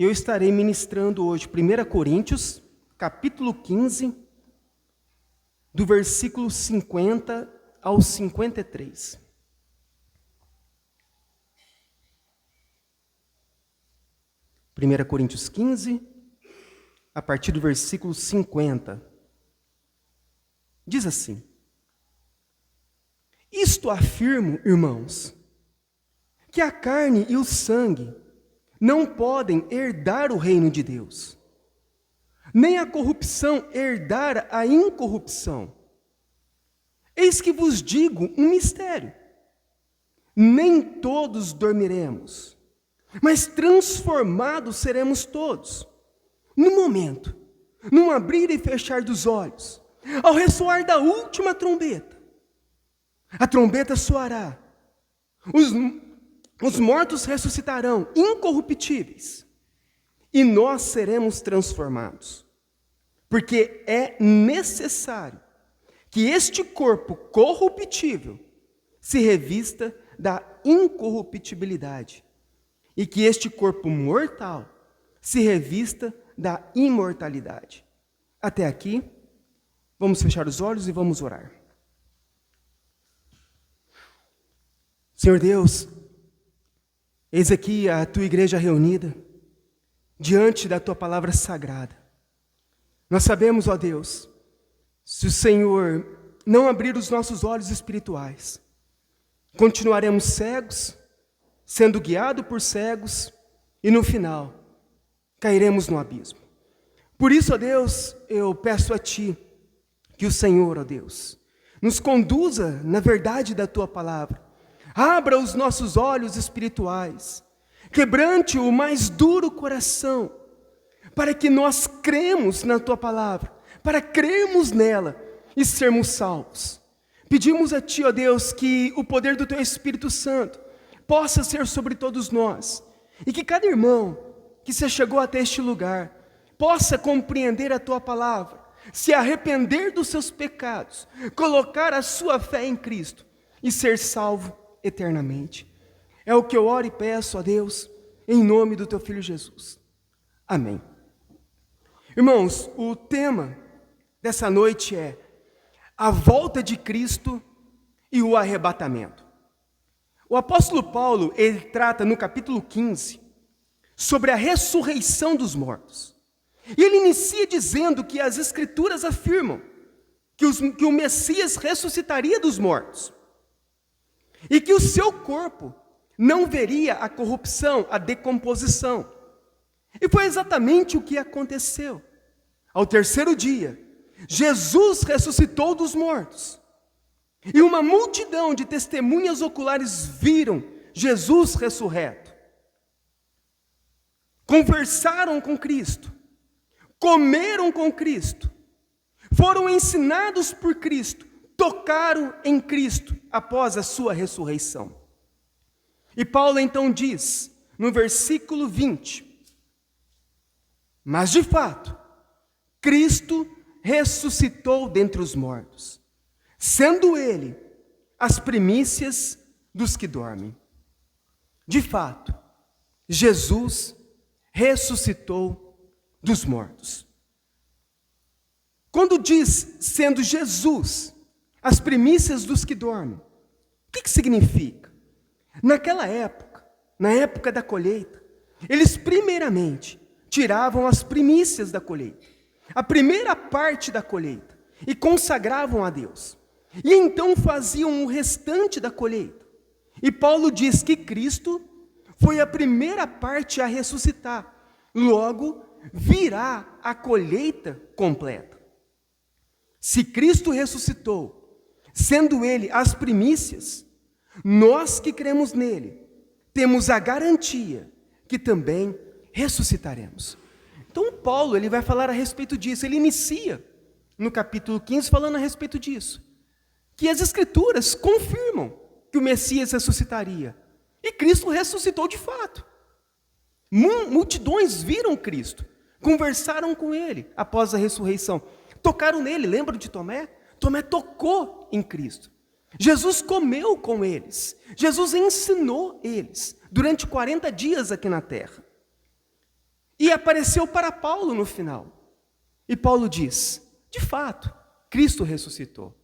Eu estarei ministrando hoje 1 Coríntios, capítulo 15, do versículo 50 ao 53. Primeira Coríntios 15, a partir do versículo 50. Diz assim: Isto afirmo, irmãos, que a carne e o sangue não podem herdar o reino de Deus, nem a corrupção herdar a incorrupção. Eis que vos digo um mistério: nem todos dormiremos, mas transformados seremos todos, no momento, num abrir e fechar dos olhos, ao ressoar da última trombeta. A trombeta soará, os mortos ressuscitarão incorruptíveis, e nós seremos transformados, porque é necessário que este corpo corruptível se revista da incorruptibilidade, e que este corpo mortal se revista da imortalidade. Até aqui, vamos fechar os olhos e vamos orar. Senhor Deus, eis aqui a tua igreja reunida, diante da tua palavra sagrada. Nós sabemos, ó Deus, se o Senhor não abrir os nossos olhos espirituais, continuaremos cegos, sendo guiados por cegos, e no final, cairemos no abismo. Por isso, ó Deus, eu peço a Ti, que o Senhor, ó Deus, nos conduza na verdade da Tua palavra. Abra os nossos olhos espirituais, quebrante o mais duro coração, para que nós cremos na Tua palavra, para crermos nela e sermos salvos. Pedimos a Ti, ó Deus, que o poder do Teu Espírito Santo possa ser sobre todos nós, e que cada irmão que se chegou até este lugar possa compreender a Tua palavra, se arrepender dos seus pecados, colocar a sua fé em Cristo e ser salvo eternamente. É o que eu oro e peço a Deus, em nome do Teu Filho Jesus. Amém. Irmãos, o tema dessa noite é a volta de Cristo e o arrebatamento. O apóstolo Paulo, ele trata no capítulo 15 sobre a ressurreição dos mortos. E ele inicia dizendo que as Escrituras afirmam que o Messias ressuscitaria dos mortos e que o seu corpo não veria a corrupção, a decomposição. E foi exatamente o que aconteceu. Ao terceiro dia, Jesus ressuscitou dos mortos. E uma multidão de testemunhas oculares viram Jesus ressurreto. Conversaram com Cristo, comeram com Cristo, foram ensinados por Cristo, tocaram em Cristo após a sua ressurreição. E Paulo então diz, no versículo 20, mas de fato, Cristo ressuscitou dentre os mortos, sendo Ele as primícias dos que dormem. De fato, Jesus ressuscitou dos mortos. Quando diz, sendo Jesus as primícias dos que dormem, o que significa? Naquela época, na época da colheita, eles primeiramente tiravam as primícias da colheita, a primeira parte da colheita, e consagravam a Deus. E então faziam o restante da colheita. E Paulo diz que Cristo foi a primeira parte a ressuscitar. Logo, virá a colheita completa. Se Cristo ressuscitou, sendo Ele as primícias, nós que cremos nele, temos a garantia que também ressuscitaremos. Então Paulo, ele vai falar a respeito disso. Ele inicia no capítulo 15 falando a respeito disso. Que as Escrituras confirmam que o Messias ressuscitaria. E Cristo ressuscitou de fato. Multidões viram Cristo, conversaram com Ele após a ressurreição. Tocaram nele, lembram de Tomé? Tomé tocou em Cristo. Jesus comeu com eles. Jesus ensinou eles durante 40 dias aqui na terra. e apareceu para Paulo no final. E Paulo diz: de fato, Cristo ressuscitou.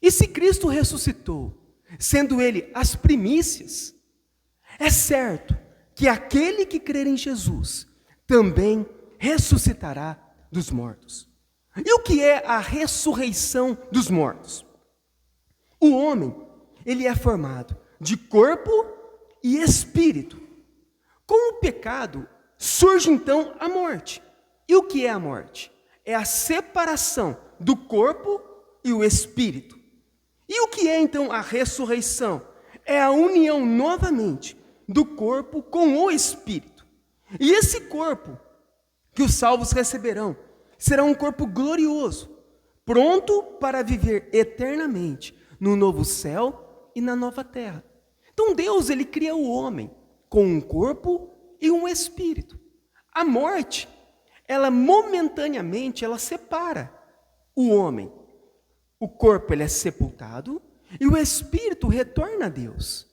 E se Cristo ressuscitou, sendo Ele as primícias, é certo que aquele que crer em Jesus também ressuscitará dos mortos. E o que é a ressurreição dos mortos? O homem, ele é formado de corpo e espírito. Com o pecado, surge então a morte. E o que é a morte? É a separação do corpo e o espírito. E o que é então a ressurreição? É a união novamente do corpo com o espírito. E esse corpo que os salvos receberão será um corpo glorioso, pronto para viver eternamente no novo céu e na nova terra. Então Deus, ele cria o homem com um corpo e um espírito. A morte, ela momentaneamente, ela separa o homem. O corpo, ele é sepultado e o espírito retorna a Deus.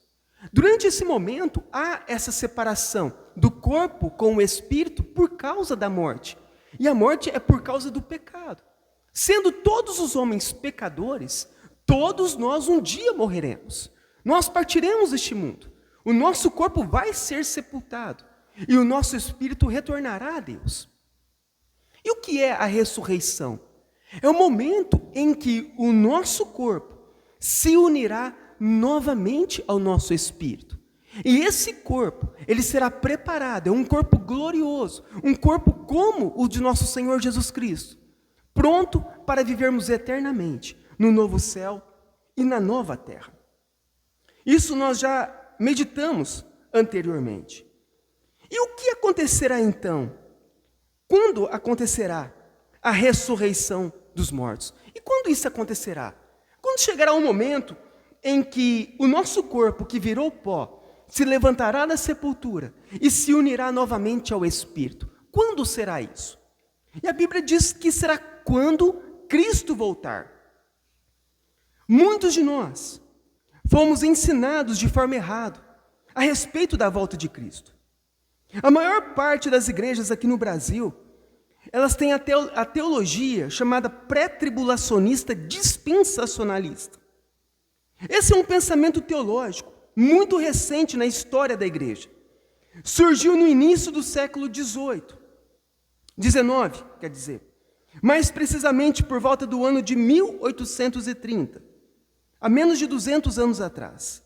Durante esse momento, há essa separação do corpo com o espírito por causa da morte. E a morte é por causa do pecado. Sendo todos os homens pecadores, todos nós um dia morreremos. Nós partiremos deste mundo. O nosso corpo vai ser sepultado e o nosso espírito retornará a Deus. E o que é a ressurreição? É o momento em que o nosso corpo se unirá novamente ao nosso espírito. E esse corpo, ele será preparado, é um corpo glorioso, um corpo como o de nosso Senhor Jesus Cristo, pronto para vivermos eternamente no novo céu e na nova terra. Isso nós já meditamos anteriormente. E o que acontecerá então? Quando acontecerá a ressurreição dos mortos? E quando isso acontecerá? Quando chegará um momento em que o nosso corpo, que virou pó, se levantará da sepultura e se unirá novamente ao Espírito. Quando será isso? E a Bíblia diz que será quando Cristo voltar. Muitos de nós fomos ensinados de forma errada a respeito da volta de Cristo. A maior parte das igrejas aqui no Brasil, elas têm a teologia chamada pré-tribulacionista dispensacionalista. Esse é um pensamento teológico muito recente na história da igreja. Surgiu no início do século XIX, quer dizer, mais precisamente por volta do ano de 1830, há menos de 200 anos atrás,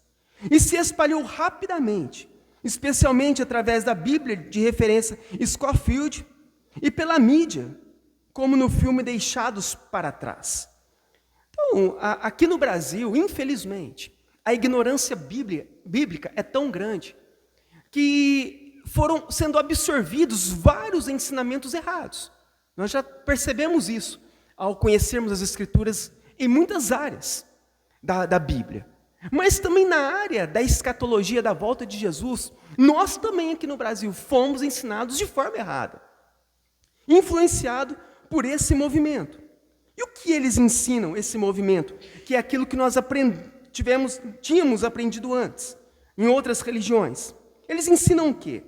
e se espalhou rapidamente, especialmente através da Bíblia de referência Scofield e pela mídia, como no filme Deixados para Trás. Então, aqui no Brasil, infelizmente, a ignorância bíblica é tão grande que foram sendo absorvidos vários ensinamentos errados. Nós já percebemos isso ao conhecermos as Escrituras em muitas áreas da Bíblia. Mas também na área da escatologia da volta de Jesus, nós também aqui no Brasil fomos ensinados de forma errada, influenciado por esse movimento. E o que eles ensinam, esse movimento? Que é aquilo que nós tínhamos aprendido antes, em outras religiões. Eles ensinam o quê?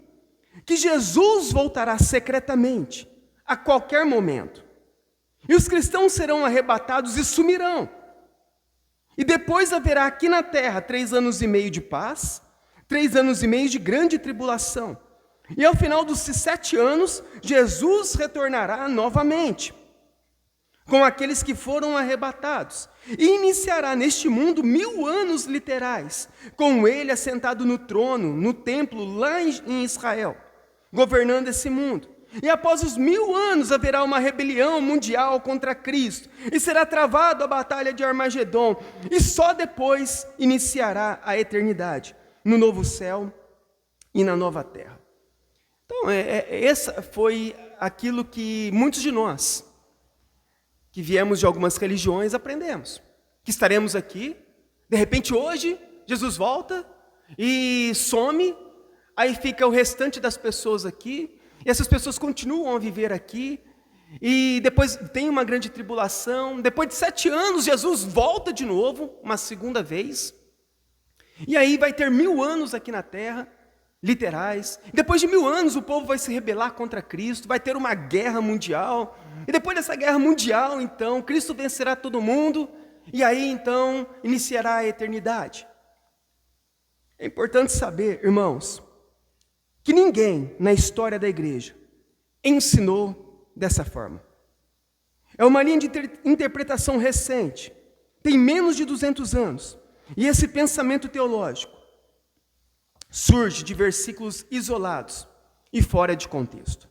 Que Jesus voltará secretamente, a qualquer momento. E os cristãos serão arrebatados e sumirão. E depois haverá aqui na terra 3 anos e meio de paz, 3 anos e meio de grande tribulação. E ao final dos 7 anos, Jesus retornará novamente com aqueles que foram arrebatados, e iniciará neste mundo 1000 anos literais, com ele assentado no trono, no templo, lá em Israel, governando esse mundo. E após os 1000 anos haverá uma rebelião mundial contra Cristo, e será travado a batalha de Armagedon, e só depois iniciará a eternidade, no novo céu e na nova terra. Então, essa foi aquilo que muitos de nós, que viemos de algumas religiões, aprendemos. Que estaremos aqui, de repente hoje, Jesus volta e some, aí fica o restante das pessoas aqui, e essas pessoas continuam a viver aqui, e depois tem uma grande tribulação, depois de 7 anos Jesus volta de novo, uma segunda vez, e aí vai ter 1000 anos aqui na terra, literais. Depois de 1000 anos, o povo vai se rebelar contra Cristo, vai ter uma guerra mundial. E depois dessa guerra mundial, então, Cristo vencerá todo mundo. E aí, então, iniciará a eternidade. É importante saber, irmãos, que ninguém na história da igreja ensinou dessa forma. É uma linha de interpretação recente, tem menos de 200 anos. E esse pensamento teológico surge de versículos isolados e fora de contexto.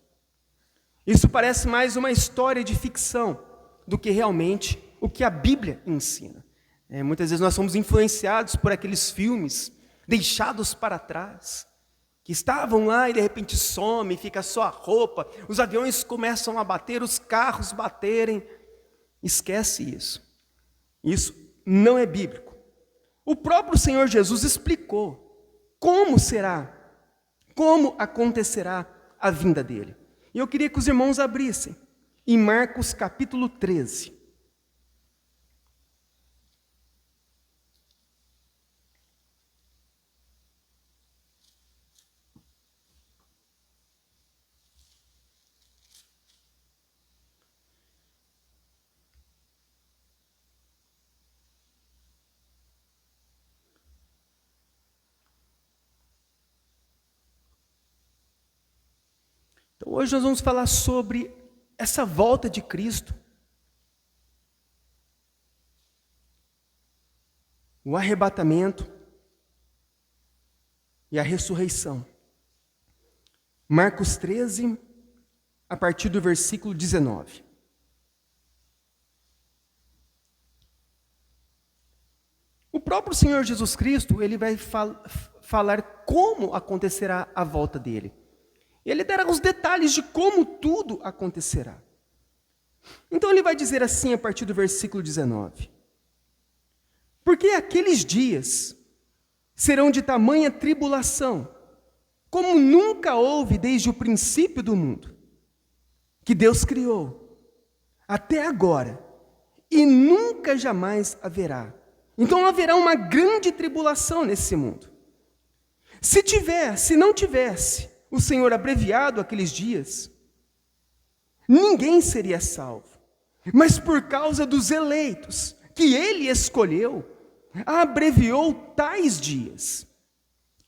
Isso parece mais uma história de ficção do que realmente o que a Bíblia ensina. Muitas vezes nós somos influenciados por aqueles filmes deixados para trás, que estavam lá e de repente some, fica só a roupa, os aviões começam a bater, os carros baterem. Esquece isso. Isso não é bíblico. O próprio Senhor Jesus explicou como será, como acontecerá a vinda dele. E eu queria que os irmãos abrissem em Marcos capítulo 13. Então, hoje nós vamos falar sobre essa volta de Cristo, o arrebatamento e a ressurreição. Marcos 13, a partir do versículo 19. O próprio Senhor Jesus Cristo, ele vai falar como acontecerá a volta dele. Ele dará os detalhes de como tudo acontecerá. Então ele vai dizer assim a partir do versículo 19. Porque aqueles dias serão de tamanha tribulação, como nunca houve desde o princípio do mundo, que Deus criou, até agora, e nunca jamais haverá. Então haverá uma grande tribulação nesse mundo. Se não tivesse o Senhor abreviado aqueles dias, ninguém seria salvo. Mas por causa dos eleitos, que Ele escolheu, abreviou tais dias.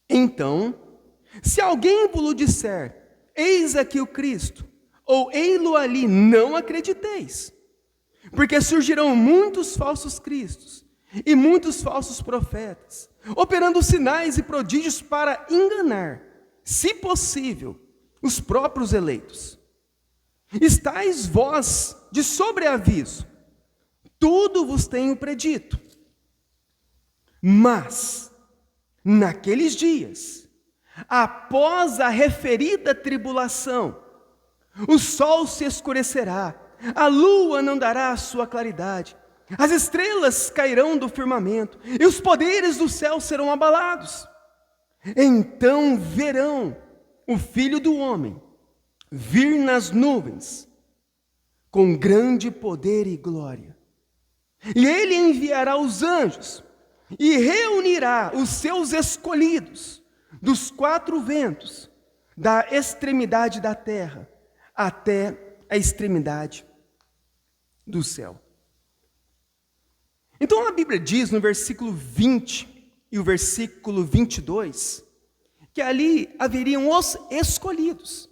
Então, se alguém vos disser, eis aqui o Cristo, ou ei-lo ali, não acrediteis. Porque surgirão muitos falsos cristos, e muitos falsos profetas, operando sinais e prodígios para enganar, se possível, os próprios eleitos. Estais vós de sobreaviso, tudo vos tenho predito. Mas, naqueles dias, após a referida tribulação, o sol se escurecerá, a lua não dará a sua claridade, as estrelas cairão do firmamento, e os poderes do céu serão abalados. Então verão o Filho do Homem vir nas nuvens com grande poder e glória. E ele enviará os anjos e reunirá os seus escolhidos dos 4 ventos, da extremidade da terra até a extremidade do céu. Então a Bíblia diz no versículo 20 e o versículo 22, que ali haveriam os escolhidos.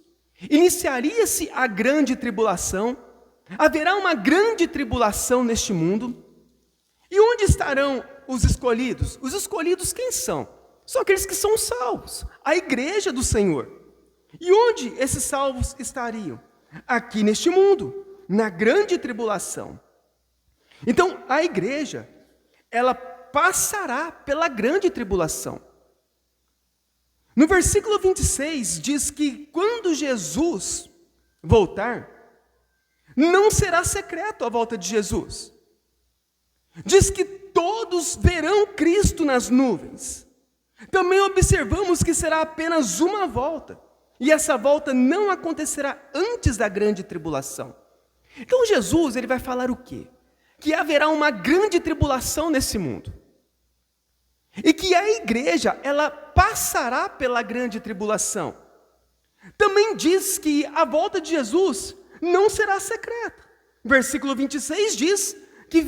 Iniciaria-se a grande tribulação, haverá uma grande tribulação neste mundo. E onde estarão os escolhidos? Os escolhidos quem são? São aqueles que são salvos, a igreja do Senhor. E onde esses salvos estariam? Aqui neste mundo, na grande tribulação. Então a igreja, ela passará pela grande tribulação. No versículo 26 diz que quando Jesus voltar, não será secreto a volta de Jesus. Diz que todos verão Cristo nas nuvens. Também observamos que será apenas uma volta, e essa volta não acontecerá antes da grande tribulação. Então Jesus, ele vai falar o quê? Que haverá uma grande tribulação nesse mundo. e que a igreja, ela passará pela grande tribulação. Também diz que a volta de Jesus não será secreta. Versículo 26 diz que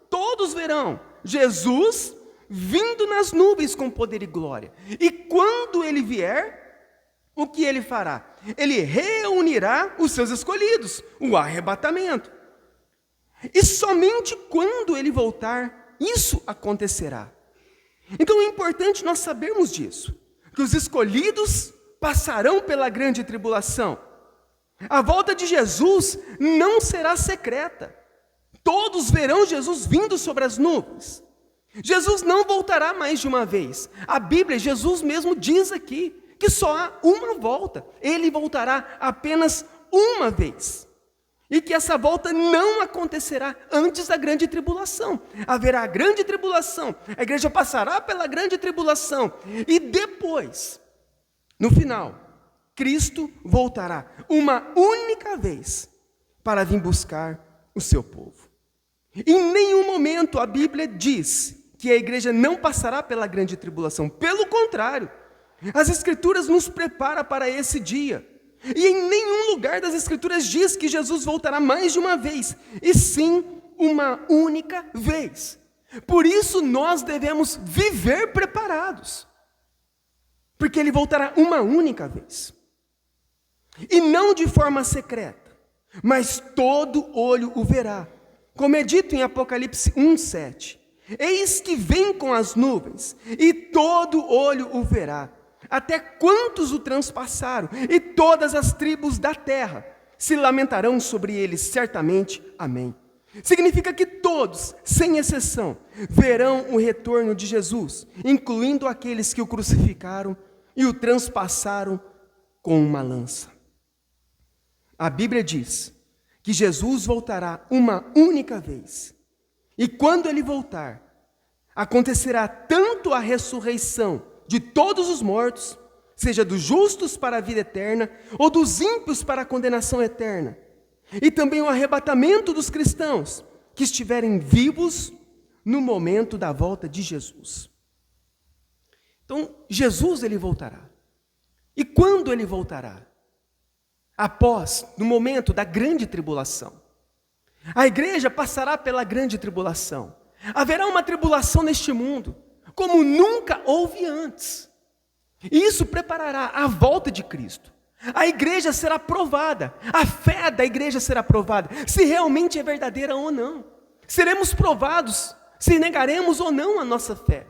todos verão, Jesus vindo nas nuvens com poder e glória. E quando ele vier, o que ele fará? Ele reunirá os seus escolhidos, o arrebatamento. E somente quando ele voltar, isso acontecerá. Então é importante nós sabermos disso, que os escolhidos passarão pela grande tribulação. A volta de Jesus não será secreta. Todos verão Jesus vindo sobre as nuvens. Jesus não voltará mais de uma vez. A Bíblia, Jesus mesmo diz aqui, que só há uma volta. Ele voltará apenas uma vez. E que essa volta não acontecerá antes da grande tribulação. Haverá a grande tribulação, a igreja passará pela grande tribulação, e depois, no final, Cristo voltará uma única vez para vir buscar o seu povo. Em nenhum momento a Bíblia diz que a igreja não passará pela grande tribulação. Pelo contrário, as Escrituras nos preparam para esse dia. E em nenhum lugar das Escrituras diz que Jesus voltará mais de uma vez, e sim uma única vez. Por isso nós devemos viver preparados, porque Ele voltará uma única vez. E não de forma secreta, mas todo olho o verá. Como é dito em Apocalipse 1:7, eis que vem com as nuvens, e todo olho o verá, até quantos o transpassaram, e todas as tribos da terra se lamentarão sobre eles, certamente. Amém. Significa que todos, sem exceção, verão o retorno de Jesus, incluindo aqueles que o crucificaram e o transpassaram com uma lança. A Bíblia diz que Jesus voltará uma única vez. E quando Ele voltar, acontecerá tanto a ressurreição de todos os mortos, seja dos justos para a vida eterna, ou dos ímpios para a condenação eterna, e também o arrebatamento dos cristãos que estiverem vivos no momento da volta de Jesus. Então, Jesus Ele voltará. E quando Ele voltará? No momento da grande tribulação. A igreja passará pela grande tribulação. Haverá uma tribulação neste mundo, como nunca houve antes. E isso preparará a volta de Cristo. A igreja será provada, a fé da igreja será provada, se realmente é verdadeira ou não. Seremos provados se negaremos ou não a nossa fé.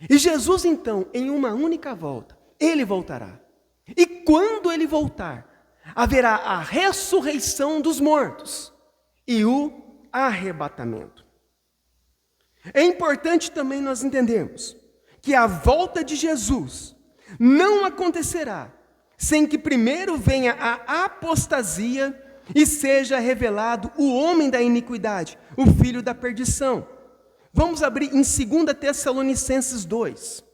E Jesus então, em uma única volta, Ele voltará. E quando Ele voltar, haverá a ressurreição dos mortos e o arrebatamento. É importante também nós entendermos que a volta de Jesus não acontecerá sem que primeiro venha a apostasia e seja revelado o homem da iniquidade, o filho da perdição. Vamos abrir em 2 Tessalonicenses 2.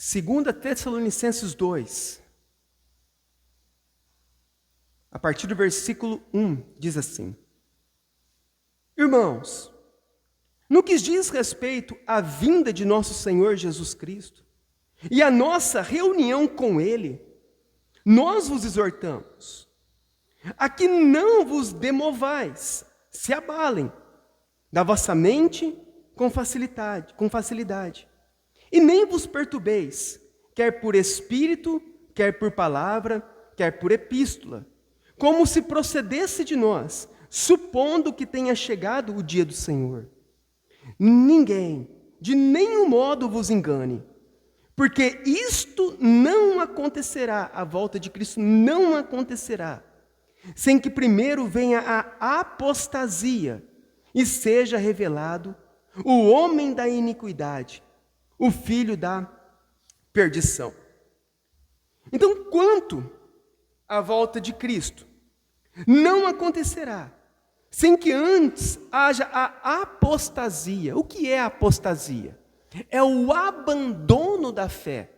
Segunda Tessalonicenses 2, a partir do versículo 1, diz assim: Irmãos, no que diz respeito à vinda de nosso Senhor Jesus Cristo e à nossa reunião com Ele, nós vos exortamos a que não vos demovais, se abalem da vossa mente com facilidade. E nem vos perturbeis, quer por espírito, quer por palavra, quer por epístola, como se procedesse de nós, supondo que tenha chegado o dia do Senhor. Ninguém, de nenhum modo vos engane, porque isto não acontecerá, a volta de Cristo não acontecerá, sem que primeiro venha a apostasia e seja revelado o homem da iniquidade, o filho da perdição. Então, quanto à volta de Cristo, não acontecerá sem que antes haja a apostasia. O que é a apostasia? É o abandono da fé.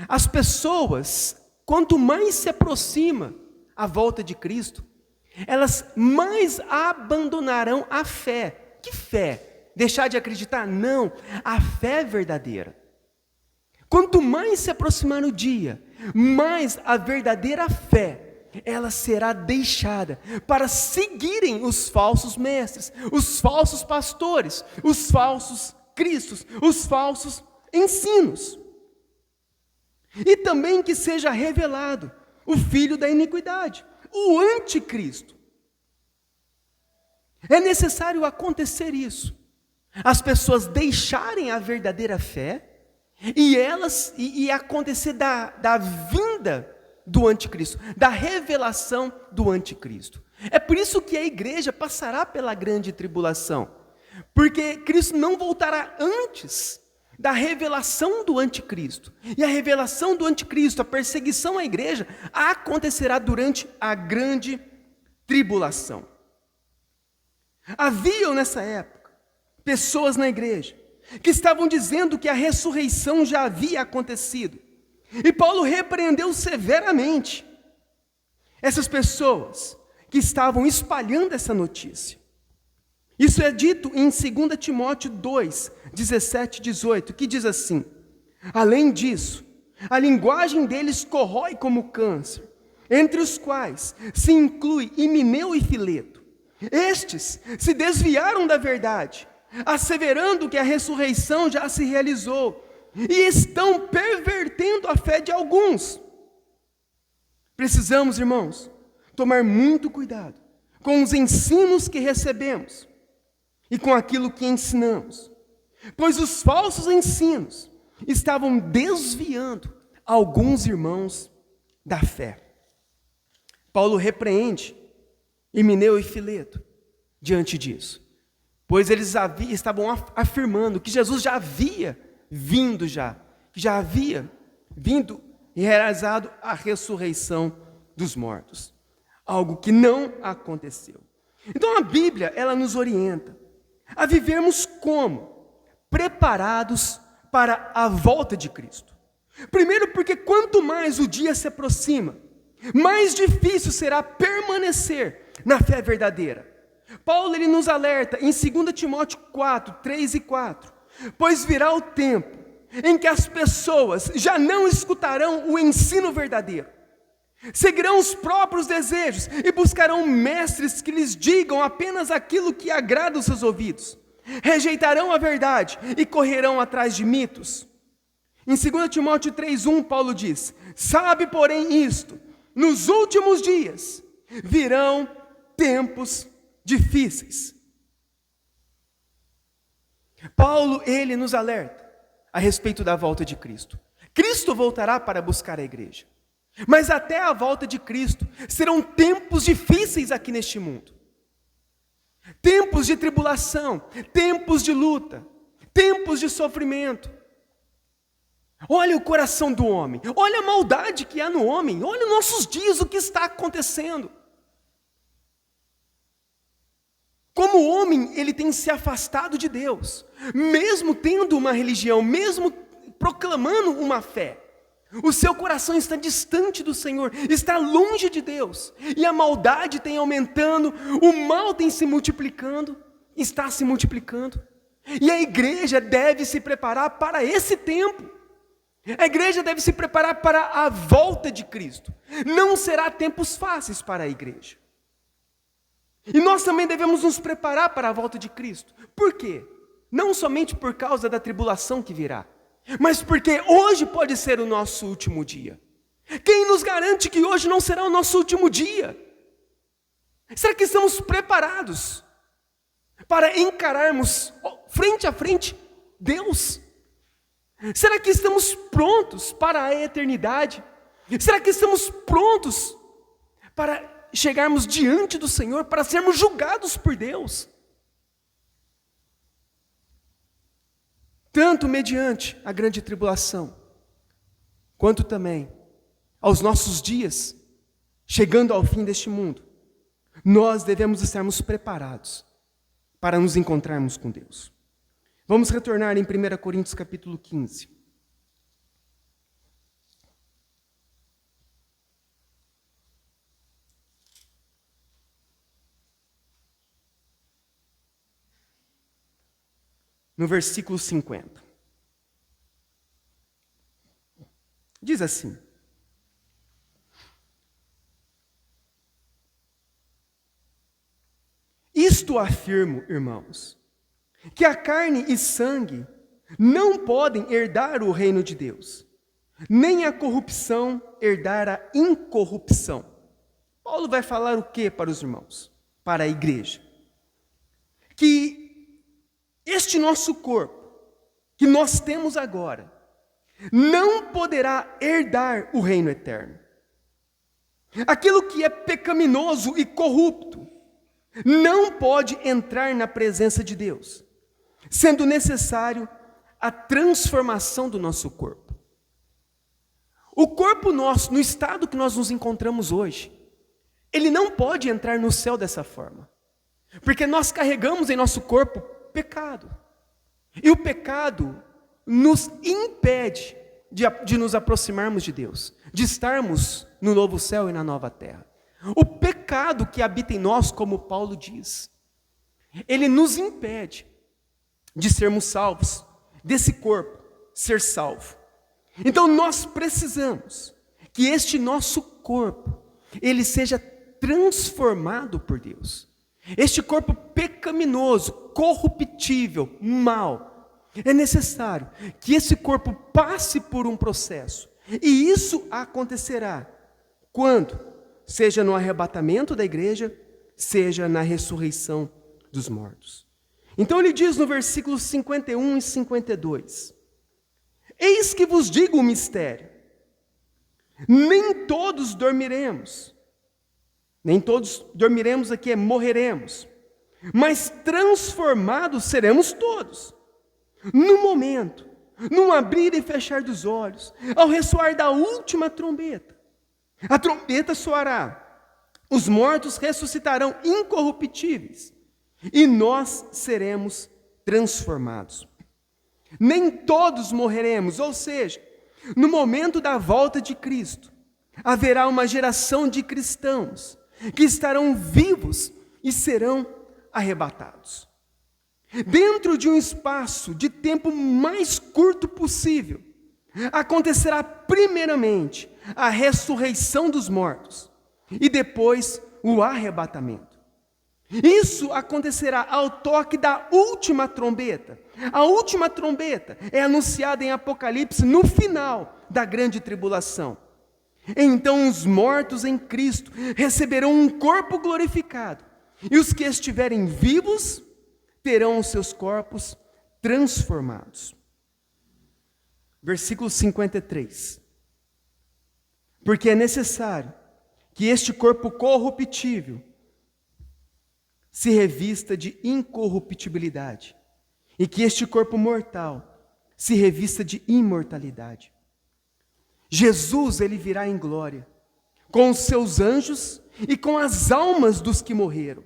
As pessoas, quanto mais se aproxima a volta de Cristo, elas mais abandonarão a fé. Que fé? Deixar de acreditar? Não, a fé verdadeira. Quanto mais se aproximar o dia, mais a verdadeira fé, ela será deixada para seguirem os falsos mestres, os falsos pastores, os falsos cristos, os falsos ensinos. E também que seja revelado o filho da iniquidade, o anticristo. É necessário acontecer isso. As pessoas deixarem a verdadeira fé e acontecer da vinda do anticristo, da revelação do anticristo. É por isso que a igreja passará pela grande tribulação, porque Cristo não voltará antes da revelação do anticristo. E a revelação do anticristo, a perseguição à igreja, acontecerá durante a grande tribulação. Haviam nessa época pessoas na igreja que estavam dizendo que a ressurreição já havia acontecido. E Paulo repreendeu severamente essas pessoas que estavam espalhando essa notícia. Isso é dito em 2 Timóteo 2, 17 e 18, que diz assim: além disso, a linguagem deles corrói como câncer, entre os quais se inclui Himeneu e Fileto. Estes se desviaram da verdade, asseverando que a ressurreição já se realizou, e estão pervertendo a fé de alguns. Precisamos, irmãos, tomar muito cuidado com os ensinos que recebemos e com aquilo que ensinamos, pois os falsos ensinos estavam desviando alguns irmãos da fé. Paulo repreende Himeneu e Fileto diante disso, pois eles estavam afirmando que Jesus já havia que já havia vindo e realizado a ressurreição dos mortos, algo que não aconteceu. Então a Bíblia, ela nos orienta a vivermos como? Preparados para a volta de Cristo. Primeiro porque quanto mais o dia se aproxima, mais difícil será permanecer na fé verdadeira. Paulo ele nos alerta em 2 Timóteo 4, 3 e 4, pois virá o tempo em que as pessoas já não escutarão o ensino verdadeiro, seguirão os próprios desejos e buscarão mestres que lhes digam apenas aquilo que agrada os seus ouvidos, rejeitarão a verdade e correrão atrás de mitos. Em 2 Timóteo 3:1, Paulo diz: sabe, porém, isto, nos últimos dias virão tempos difíceis. Paulo, ele nos alerta a respeito da volta de Cristo. Cristo voltará para buscar a igreja, mas até a volta de Cristo serão tempos difíceis aqui neste mundo. Tempos de tribulação, tempos de luta, tempos de sofrimento. Olha o coração do homem, olha a maldade que há no homem, olha os nossos dias, o que está acontecendo. Como o homem, ele tem se afastado de Deus, mesmo tendo uma religião, mesmo proclamando uma fé. O seu coração está distante do Senhor, está longe de Deus. E a maldade tem aumentando, o mal tem se multiplicando, está se multiplicando. E a igreja deve se preparar para esse tempo. A igreja deve se preparar para a volta de Cristo. Não será tempos fáceis para a igreja. E nós também devemos nos preparar para a volta de Cristo. Por quê? Não somente por causa da tribulação que virá, mas porque hoje pode ser o nosso último dia. Quem nos garante que hoje não será o nosso último dia? Será que estamos preparados para encararmos frente a frente Deus? Será que estamos prontos para a eternidade? Será que estamos prontos para chegarmos diante do Senhor, para sermos julgados por Deus? tanto mediante a grande tribulação, quanto também aos nossos dias, chegando ao fim deste mundo, nós devemos estarmos preparados para nos encontrarmos com Deus. Vamos retornar em 1 Coríntios capítulo 15. No versículo 50. Diz assim: isto afirmo, irmãos, que a carne e sangue não podem herdar o reino de Deus, nem a corrupção herdar a incorrupção. Paulo vai falar o que para os irmãos? Para a igreja. Que este nosso corpo, que nós temos agora, não poderá herdar o reino eterno. Aquilo que é pecaminoso e corrupto não pode entrar na presença de Deus, sendo necessário a transformação do nosso corpo. O corpo nosso, no estado que nós nos encontramos hoje, ele não pode entrar no céu dessa forma, porque nós carregamos em nosso corpo pecado. E o pecado nos impede de nos aproximarmos de Deus, de estarmos no novo céu e na nova terra. O pecado que habita em nós, como Paulo diz, ele nos impede de sermos salvos, desse corpo ser salvo. Então nós precisamos que este nosso corpo, ele seja transformado por Deus. Este corpo pecaminoso, corruptível, mau, é necessário que esse corpo passe por um processo. E isso acontecerá quando? Seja no arrebatamento da igreja, seja na ressurreição dos mortos. Então ele diz no versículos 51 e 52, eis que vos digo o mistério, nem todos dormiremos, nem todos dormiremos aqui, morreremos, mas transformados seremos todos, no momento, num abrir e fechar dos olhos, ao ressoar da última trombeta. A trombeta soará, os mortos ressuscitarão incorruptíveis, e nós seremos transformados. Nem todos morreremos, ou seja, no momento da volta de Cristo, haverá uma geração de cristãos que estarão vivos e serão arrebatados. Dentro de um espaço de tempo mais curto possível, acontecerá primeiramente a ressurreição dos mortos e depois o arrebatamento. Isso acontecerá ao toque da última trombeta. A última trombeta é anunciada em Apocalipse no final da grande tribulação. Então os mortos em Cristo receberão um corpo glorificado, e os que estiverem vivos terão os seus corpos transformados. Versículo 53. Porque é necessário que este corpo corruptível se revista de incorruptibilidade, e que este corpo mortal se revista de imortalidade. Jesus, ele virá em glória, com os seus anjos e com as almas dos que morreram,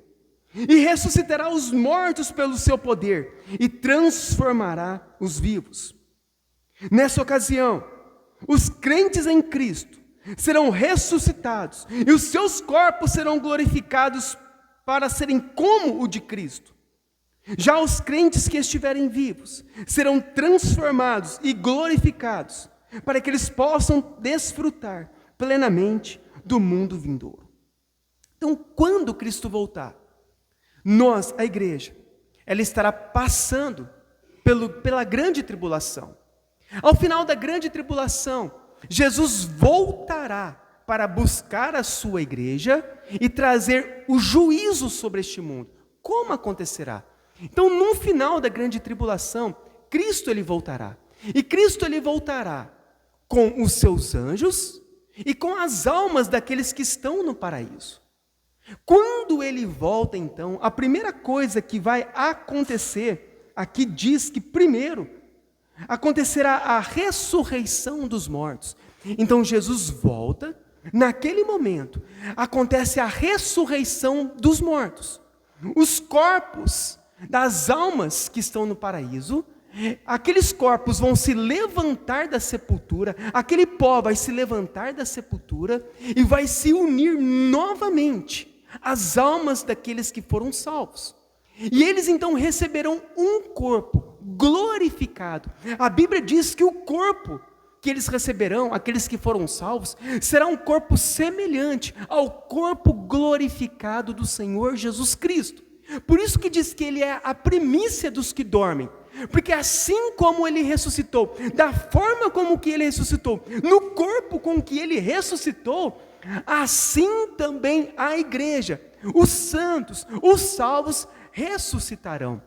e ressuscitará os mortos pelo seu poder, e transformará os vivos. Nessa ocasião, os crentes em Cristo serão ressuscitados, e os seus corpos serão glorificados para serem como o de Cristo. Já os crentes que estiverem vivos serão transformados e glorificados, para que eles possam desfrutar plenamente do mundo vindouro. Então, quando Cristo voltar, nós, a igreja, ela estará passando pela grande tribulação. Ao final da grande tribulação, Jesus voltará para buscar a sua igreja e trazer o juízo sobre este mundo. Como acontecerá? Então, no final da grande tribulação, Cristo ele voltará. E Cristo ele voltará com os seus anjos e com as almas daqueles que estão no paraíso. Quando ele volta, então, a primeira coisa que vai acontecer, aqui diz que primeiro acontecerá a ressurreição dos mortos. Então Jesus volta, naquele momento, acontece a ressurreição dos mortos. Os corpos das almas que estão no paraíso, aqueles corpos vão se levantar da sepultura, aquele pó vai se levantar da sepultura e vai se unir novamente às almas daqueles que foram salvos. E eles então receberão um corpo glorificado. A Bíblia diz que o corpo que eles receberão, aqueles que foram salvos, será um corpo semelhante ao corpo glorificado do Senhor Jesus Cristo. Por isso que diz que ele é a primícia dos que dormem. Porque assim como ele ressuscitou, da forma como que ele ressuscitou, no corpo com que ele ressuscitou, assim também a igreja, os santos, os salvos ressuscitarão.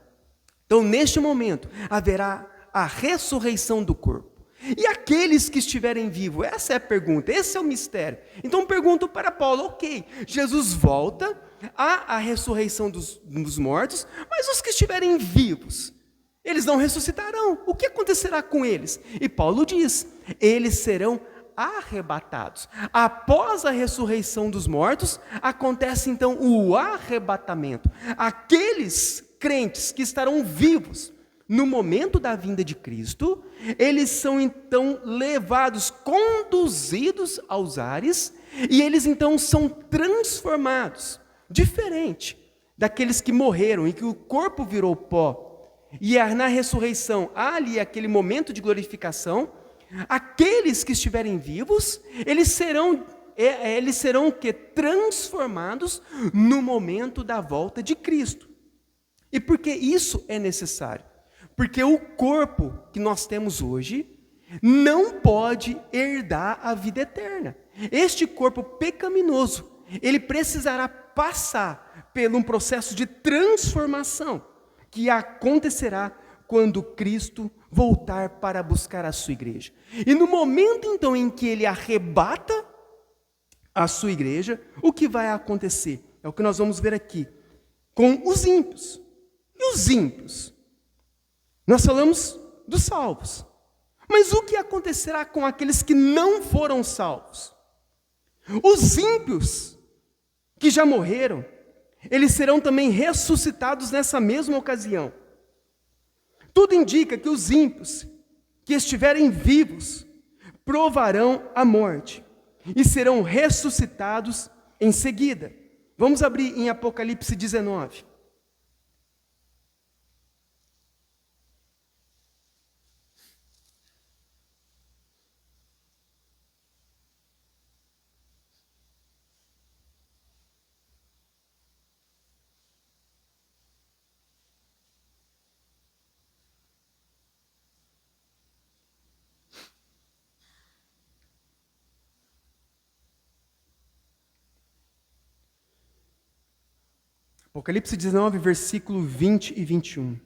Então, neste momento, haverá a ressurreição do corpo. E aqueles que estiverem vivos? Essa é a pergunta, esse é o mistério. Então pergunto para Paulo, ok, Jesus volta, há a ressurreição dos mortos, mas os que estiverem vivos, eles não ressuscitarão. O que acontecerá com eles? E Paulo diz, eles serão arrebatados. Após a ressurreição dos mortos, acontece então o arrebatamento. Aqueles crentes que estarão vivos no momento da vinda de Cristo, eles são então levados, conduzidos aos ares, e eles então são transformados, diferente daqueles que morreram e que o corpo virou pó. E na ressurreição, há ali aquele momento de glorificação, aqueles que estiverem vivos, eles serão transformados no momento da volta de Cristo. E por que isso é necessário? Porque o corpo que nós temos hoje não pode herdar a vida eterna. Este corpo pecaminoso, ele precisará passar por um processo de transformação que acontecerá quando Cristo voltar para buscar a sua igreja. E no momento então em que ele arrebata a sua igreja, o que vai acontecer? É o que nós vamos ver aqui, com os ímpios. E os ímpios? Nós falamos dos salvos. Mas o que acontecerá com aqueles que não foram salvos? Os ímpios que já morreram, eles serão também ressuscitados nessa mesma ocasião. Tudo indica que os ímpios que estiverem vivos provarão a morte e serão ressuscitados em seguida. Vamos abrir em Apocalipse 19. Apocalipse 19, versículo 20 e 21.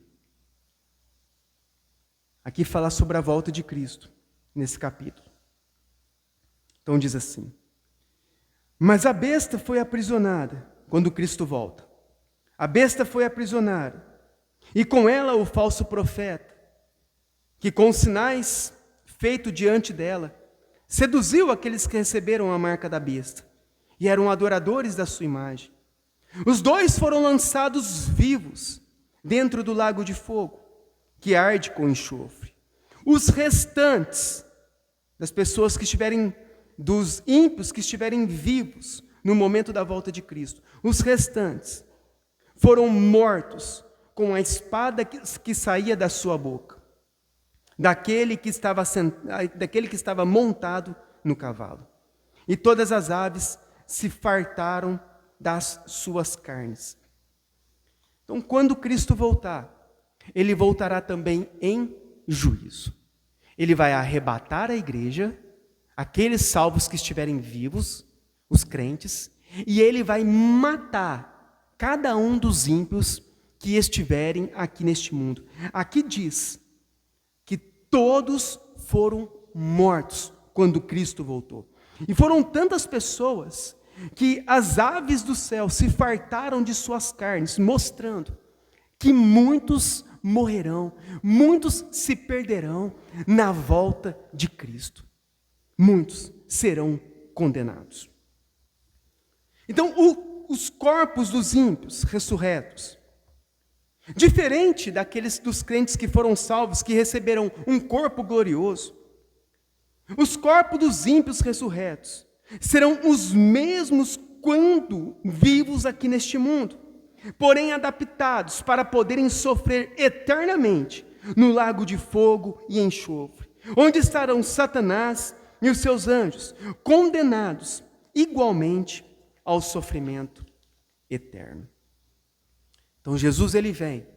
Aqui fala sobre a volta de Cristo, nesse capítulo. Então diz assim: mas a besta foi aprisionada quando Cristo volta. A besta foi aprisionada, e com ela o falso profeta, que com os sinais feitos diante dela, seduziu aqueles que receberam a marca da besta, e eram adoradores da sua imagem. Os dois foram lançados vivos dentro do lago de fogo, que arde com enxofre. Os restantes das pessoas que estiverem, dos ímpios que estiverem vivos no momento da volta de Cristo, os restantes foram mortos com a espada que saía da sua boca, daquele que estava montado no cavalo. E todas as aves se fartaram das suas carnes. Então, quando Cristo voltar, ele voltará também em juízo. Ele vai arrebatar a igreja, aqueles salvos que estiverem vivos, os crentes, e ele vai matar cada um dos ímpios que estiverem aqui neste mundo. Aqui diz que todos foram mortos quando Cristo voltou. E foram tantas pessoas que as aves do céu se fartaram de suas carnes, mostrando que muitos morrerão, muitos se perderão na volta de Cristo. Muitos serão condenados. Então, os corpos dos ímpios ressurretos, diferente dos crentes que foram salvos, que receberam um corpo glorioso, os corpos dos ímpios ressurretos serão os mesmos quando vivos aqui neste mundo, porém adaptados para poderem sofrer eternamente no lago de fogo e enxofre, onde estarão Satanás e os seus anjos, condenados igualmente ao sofrimento eterno. Então Jesus ele vem,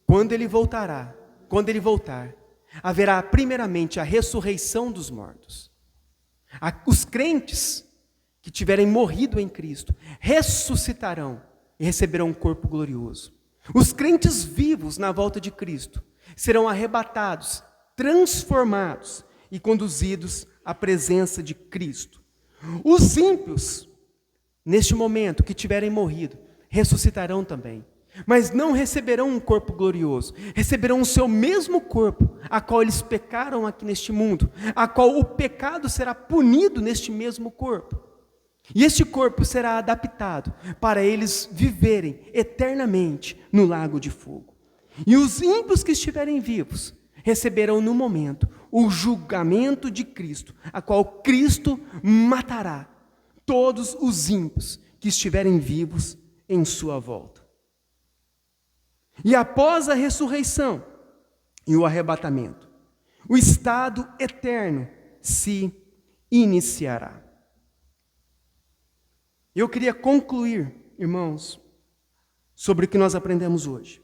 quando ele voltar, haverá primeiramente a ressurreição dos mortos. Os crentes que tiverem morrido em Cristo ressuscitarão e receberão um corpo glorioso. Os crentes vivos na volta de Cristo serão arrebatados, transformados e conduzidos à presença de Cristo. Os ímpios, neste momento que tiverem morrido, ressuscitarão também, mas não receberão um corpo glorioso, receberão o seu mesmo corpo, a qual eles pecaram aqui neste mundo, a qual o pecado será punido neste mesmo corpo. E este corpo será adaptado para eles viverem eternamente no lago de fogo. E os ímpios que estiverem vivos receberão no momento o julgamento de Cristo, a qual Cristo matará todos os ímpios que estiverem vivos em sua volta. E após a ressurreição e o arrebatamento, o estado eterno se iniciará. Eu queria concluir, irmãos, sobre o que nós aprendemos hoje.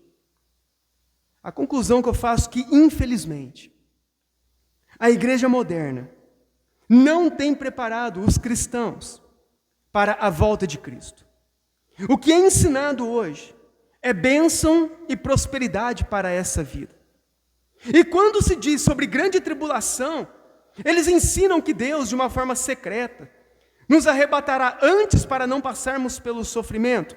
A conclusão que eu faço é que, infelizmente, a igreja moderna não tem preparado os cristãos para a volta de Cristo. O que é ensinado hoje é bênção e prosperidade para essa vida. E quando se diz sobre grande tribulação, eles ensinam que Deus, de uma forma secreta, nos arrebatará antes para não passarmos pelo sofrimento.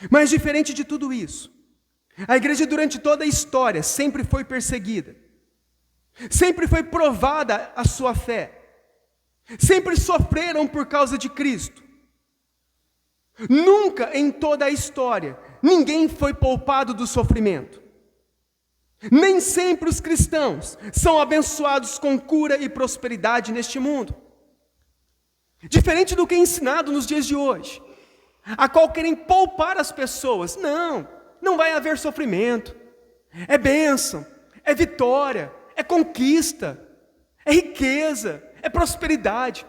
Mas diferente de tudo isso, a igreja durante toda a história sempre foi perseguida, sempre foi provada a sua fé, sempre sofreram por causa de Cristo. Nunca em toda a história ninguém foi poupado do sofrimento. Nem sempre os cristãos são abençoados com cura e prosperidade neste mundo. Diferente do que é ensinado nos dias de hoje, a qual querem poupar as pessoas. Não vai haver sofrimento. É bênção, é vitória, é conquista, é riqueza, é prosperidade.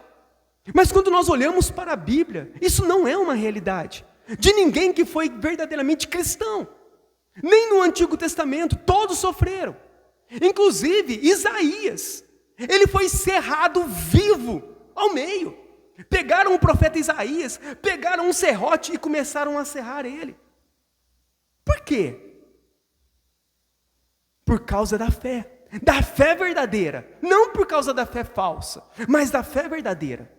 Mas quando nós olhamos para a Bíblia, isso não é uma realidade de ninguém que foi verdadeiramente cristão. Nem no Antigo Testamento, todos sofreram. Inclusive, Isaías, ele foi cerrado vivo ao meio. Pegaram o profeta Isaías, pegaram um serrote e começaram a serrar ele. Por quê? Por causa da fé verdadeira. Não por causa da fé falsa, mas da fé verdadeira.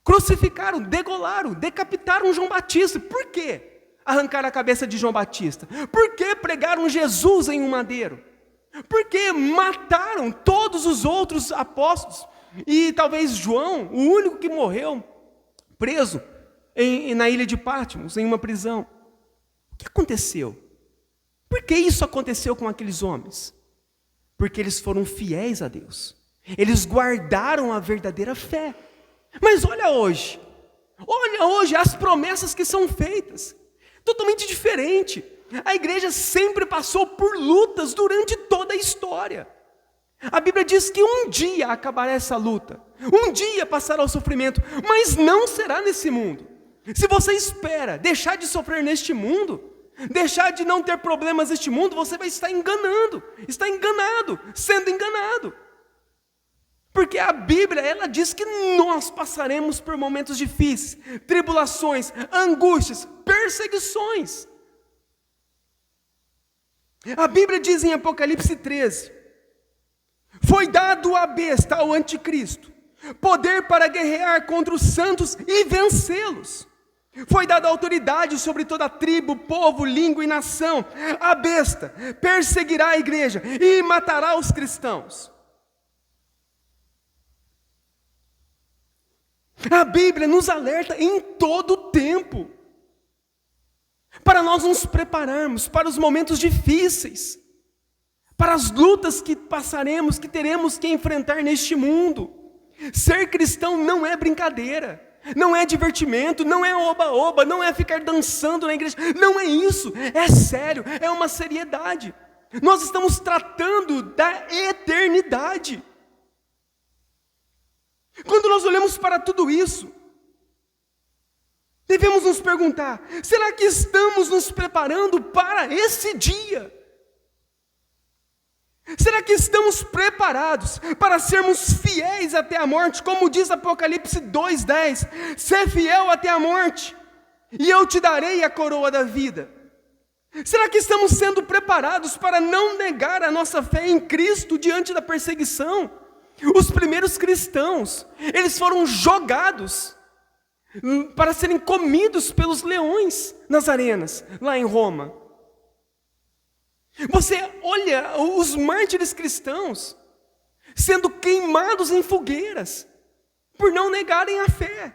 Crucificaram, degolaram, decapitaram João Batista. Por quê? Arrancaram a cabeça de João Batista. Por que pregaram Jesus em um madeiro? Por que mataram todos os outros apóstolos? E talvez João, o único que morreu preso na ilha de Patmos, em uma prisão. O que aconteceu? Por que isso aconteceu com aqueles homens? Porque eles foram fiéis a Deus. Eles guardaram a verdadeira fé. Mas olha hoje as promessas que são feitas. Totalmente diferente. A igreja sempre passou por lutas durante toda a história. A Bíblia diz que um dia acabará essa luta, um dia passará o sofrimento, mas não será nesse mundo. Se você espera deixar de sofrer neste mundo, deixar de não ter problemas neste mundo, você vai estar sendo enganado. Porque a Bíblia, ela diz que nós passaremos por momentos difíceis, tribulações, angústias, perseguições. A Bíblia diz em Apocalipse 13, foi dado à besta, ao anticristo, poder para guerrear contra os santos e vencê-los. Foi dada autoridade sobre toda tribo, povo, língua e nação. A besta perseguirá a igreja e matará os cristãos. A Bíblia nos alerta em todo o tempo para nós nos prepararmos para os momentos difíceis, para as lutas que passaremos, que teremos que enfrentar neste mundo. Ser cristão não é brincadeira, não é divertimento, não é oba-oba, não é ficar dançando na igreja, não é isso, é sério, é uma seriedade. Nós estamos tratando da eternidade. Quando nós olhamos para tudo isso, devemos nos perguntar: será que estamos nos preparando para esse dia? Será que estamos preparados para sermos fiéis até a morte? Como diz Apocalipse 2:10, ser fiel até a morte, e eu te darei a coroa da vida. Será que estamos sendo preparados para não negar a nossa fé em Cristo diante da perseguição? Os primeiros cristãos, eles foram jogados para serem comidos pelos leões nas arenas, lá em Roma. Você olha os mártires cristãos sendo queimados em fogueiras por não negarem a fé.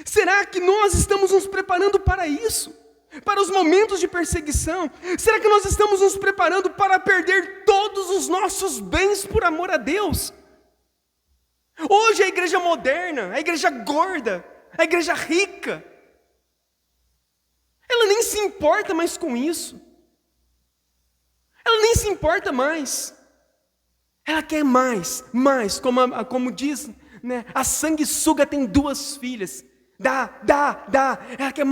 Será que nós estamos nos preparando para isso? Para os momentos de perseguição? Será que nós estamos nos preparando para perder todos os nossos bens por amor a Deus? Hoje a igreja moderna, a igreja gorda, a igreja rica, ela nem se importa mais com isso. Ela nem se importa mais. Ela quer mais, como diz, né? A sanguessuga tem 2 filhas. Dá. Ela quer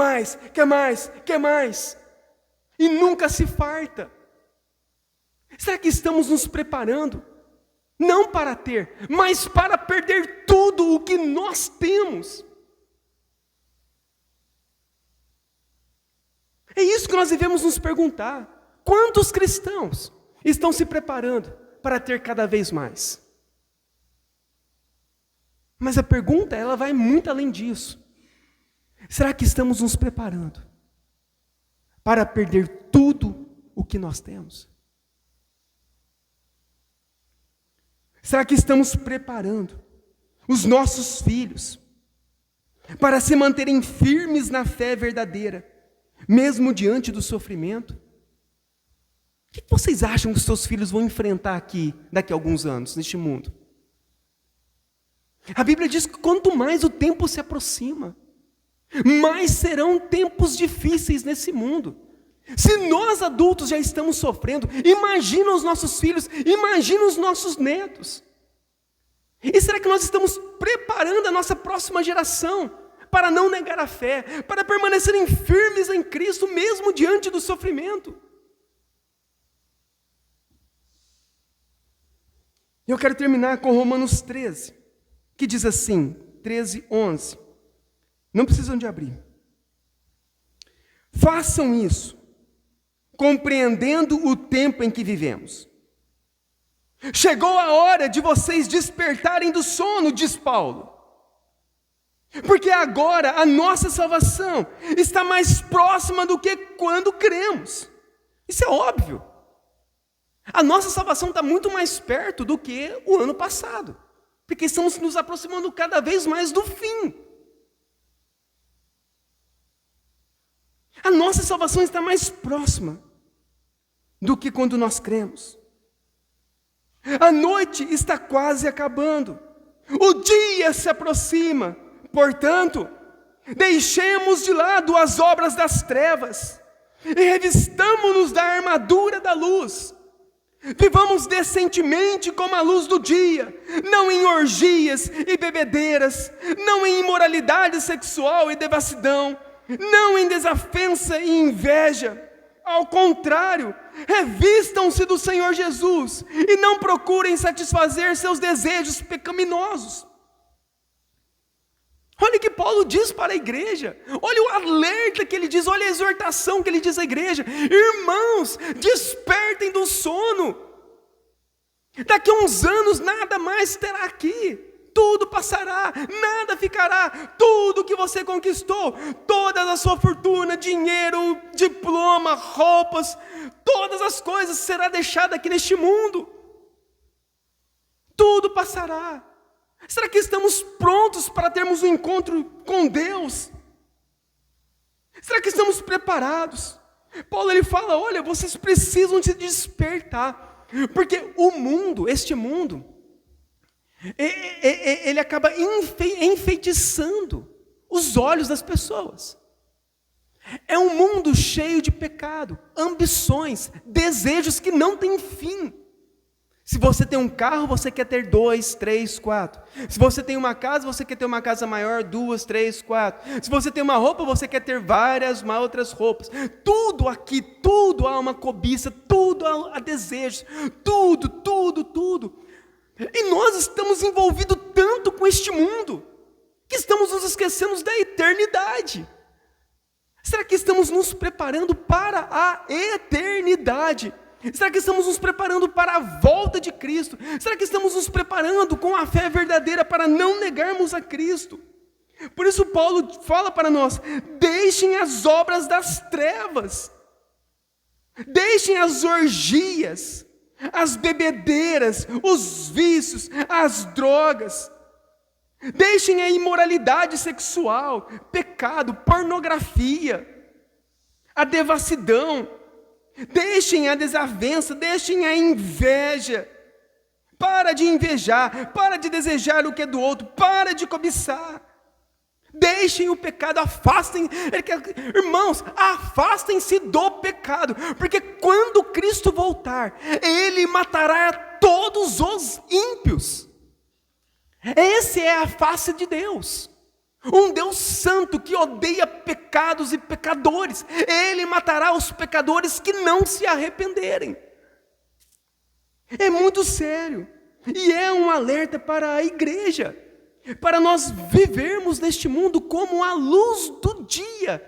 mais. E nunca se farta. Será que estamos nos preparando? Não para ter, mas para perder tudo o que nós temos. É isso que nós devemos nos perguntar. Quantos cristãos estão se preparando para ter cada vez mais? Mas a pergunta, ela vai muito além disso. Será que estamos nos preparando para perder tudo o que nós temos? Será que estamos preparando os nossos filhos para se manterem firmes na fé verdadeira, mesmo diante do sofrimento? O que vocês acham que os seus filhos vão enfrentar daqui a alguns anos, neste mundo? A Bíblia diz que quanto mais o tempo se aproxima, mais serão tempos difíceis nesse mundo. Se nós adultos já estamos sofrendo, imagina os nossos filhos, imagina os nossos netos. E será que nós estamos preparando a nossa próxima geração para não negar a fé, para permanecerem firmes em Cristo, mesmo diante do sofrimento? Eu quero terminar com Romanos 13, que diz assim, 13:11. Não precisam de abrir. Façam isso, compreendendo o tempo em que vivemos. Chegou a hora de vocês despertarem do sono, diz Paulo. Porque agora a nossa salvação está mais próxima do que quando cremos. Isso é óbvio. A nossa salvação está muito mais perto do que o ano passado. Porque estamos nos aproximando cada vez mais do fim. A nossa salvação está mais próxima do que quando nós cremos. A noite está quase acabando. O dia se aproxima. Portanto, deixemos de lado as obras das trevas e revistamo-nos da armadura da luz. Vivamos decentemente como a luz do dia, não em orgias e bebedeiras, não em imoralidade sexual e devassidão, não em desafensa e inveja. Ao contrário, revistam-se do Senhor Jesus e não procurem satisfazer seus desejos pecaminosos. Olha o que Paulo diz para a igreja, olha o alerta que ele diz, olha a exortação que ele diz à igreja: irmãos, despertem do sono, daqui a uns anos nada mais terá aqui, Tudo passará, nada ficará. Tudo que você conquistou, toda a sua fortuna, dinheiro, diploma, roupas, todas as coisas será deixada aqui neste mundo. Tudo passará. Será que estamos prontos para termos um encontro com Deus? Será que estamos preparados? Paulo ele fala, olha, vocês precisam se despertar, porque o mundo, este mundo, ele acaba enfeitiçando os olhos das pessoas. É um mundo cheio de pecado, ambições, desejos que não têm fim. Se você tem um carro, você quer ter 2, 3, 4. Se você tem uma casa, você quer ter uma casa maior, 2, 3, 4. Se você tem uma roupa, você quer ter várias outras roupas. Tudo aqui, tudo há uma cobiça, tudo há desejos, tudo. E nós estamos envolvidos tanto com este mundo, que estamos nos esquecendo da eternidade. Será que estamos nos preparando para a eternidade? Será que estamos nos preparando para a volta de Cristo? Será que estamos nos preparando com a fé verdadeira para não negarmos a Cristo? Por isso Paulo fala para nós, deixem as obras das trevas, deixem as orgias, as bebedeiras, os vícios, as drogas, deixem a imoralidade sexual, pecado, pornografia, a devassidão, deixem a desavença, deixem a inveja. Para de invejar, para de desejar o que é do outro, para de cobiçar. Deixem o pecado, irmãos, afastem-se do pecado, porque quando Cristo voltar, Ele matará todos os ímpios. Essa é a face de Deus. Um Deus santo que odeia pecados e pecadores. Ele matará os pecadores que não se arrependerem. É muito sério. E é um alerta para a igreja. Para nós vivermos neste mundo como a luz do dia.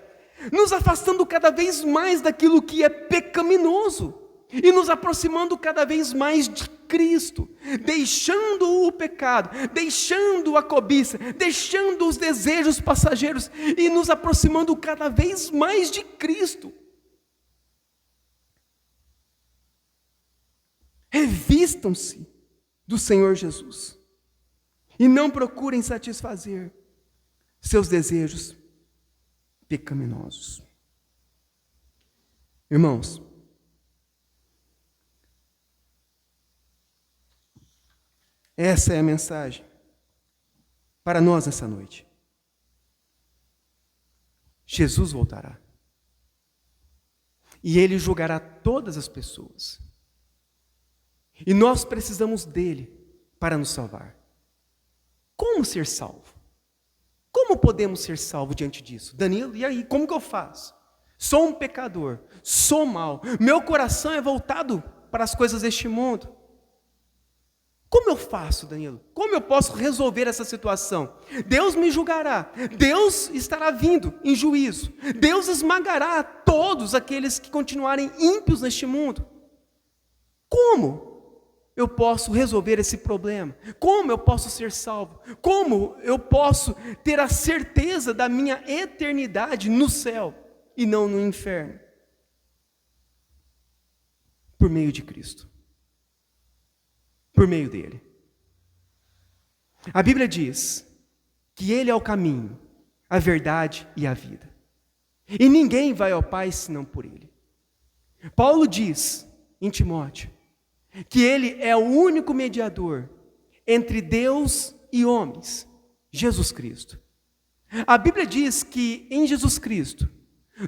Nos afastando cada vez mais daquilo que é pecaminoso. E nos aproximando cada vez mais de Cristo, deixando o pecado, deixando a cobiça, deixando os desejos passageiros e nos aproximando cada vez mais de Cristo. Revistam-se do Senhor Jesus e não procurem satisfazer seus desejos pecaminosos. Irmãos, essa é a mensagem para nós nessa noite. Jesus voltará. E Ele julgará todas as pessoas. E nós precisamos dEle para nos salvar. Como ser salvo? Como podemos ser salvos diante disso? Danilo, e aí, como que eu faço? Sou um pecador, sou mau, meu coração é voltado para as coisas deste mundo. Como eu faço, Danilo? Como eu posso resolver essa situação? Deus me julgará. Deus estará vindo em juízo. Deus esmagará todos aqueles que continuarem ímpios neste mundo. Como eu posso resolver esse problema? Como eu posso ser salvo? Como eu posso ter a certeza da minha eternidade no céu e não no inferno? Por meio de Cristo. Por meio dele. A Bíblia diz que ele é o caminho, a verdade e a vida. E ninguém vai ao Pai senão por ele. Paulo diz em Timóteo que ele é o único mediador entre Deus e homens, Jesus Cristo. A Bíblia diz que em Jesus Cristo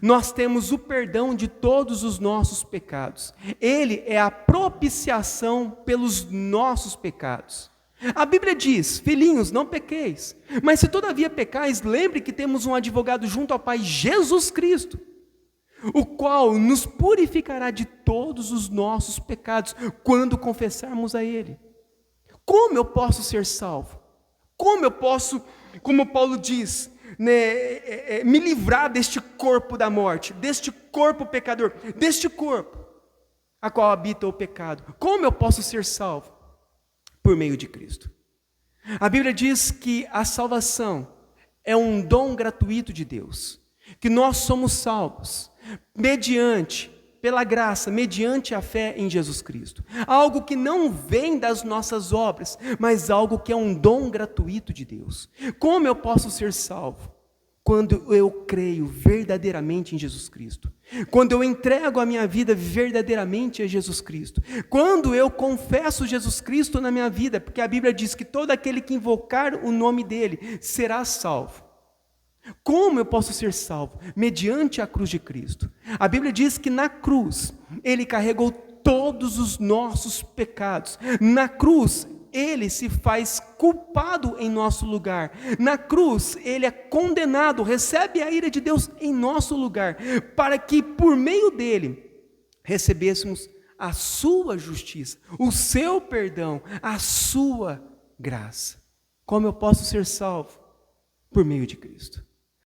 nós temos o perdão de todos os nossos pecados. Ele é a propiciação pelos nossos pecados. A Bíblia diz, filhinhos, não pequeis, mas se todavia pecais, lembre que temos um advogado junto ao Pai, Jesus Cristo, o qual nos purificará de todos os nossos pecados, quando confessarmos a Ele. Como eu posso ser salvo? Como eu posso, como Paulo diz, me livrar deste corpo da morte, deste corpo pecador, deste corpo a qual habita o pecado? Como eu posso ser salvo? Por meio de Cristo. A Bíblia diz que a salvação é um dom gratuito de Deus, que nós somos salvos pela graça, mediante a fé em Jesus Cristo. Algo que não vem das nossas obras, mas algo que é um dom gratuito de Deus. Como eu posso ser salvo? Quando eu creio verdadeiramente em Jesus Cristo. Quando eu entrego a minha vida verdadeiramente a Jesus Cristo. Quando eu confesso Jesus Cristo na minha vida, porque a Bíblia diz que todo aquele que invocar o nome dele será salvo. Como eu posso ser salvo? Mediante a cruz de Cristo. A Bíblia diz que na cruz, ele carregou todos os nossos pecados. Na cruz, ele se faz culpado em nosso lugar. Na cruz, ele é condenado, recebe a ira de Deus em nosso lugar, para que por meio dele, recebêssemos a sua justiça, o seu perdão, a sua graça. Como eu posso ser salvo? Por meio de Cristo.